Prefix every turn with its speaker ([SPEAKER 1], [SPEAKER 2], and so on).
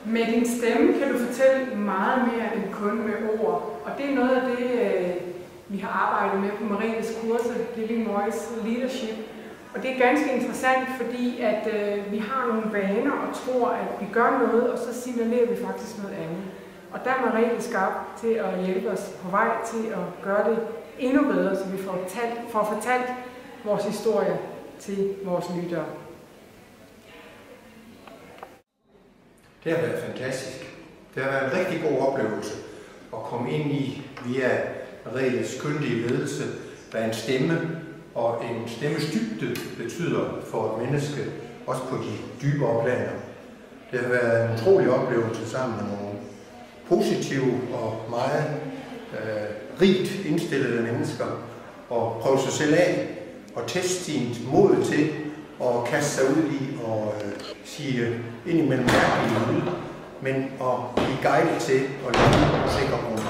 [SPEAKER 1] Med din stemme kan du fortælle meget mere end kun med ord. Og det er noget af det, vi har arbejdet med på Mariettes kurser, Living Voice Leadership. Og det er ganske interessant, fordi at vi har nogle vaner og tror, at vi gør noget, og så signalerer vi faktisk noget andet. Og der er Mariette skabt til at hjælpe os på vej til at gøre det endnu bedre, så vi får fortalt vores historie til vores lyttere.
[SPEAKER 2] Det har været fantastisk. Det har været en rigtig god oplevelse at komme ind i via Mariettes kyndige ledelse, hvad en stemme og en stemmes dybde betyder for et menneske, også på de dybere planer. Det har været en utrolig oplevelse sammen med nogle positive og meget rigt indstillede mennesker, og prøve sig selv af og teste sin mod til at kaste sig ud i og sige indimellem mærkelige ud, men at blive guidet til at lave sikre grund.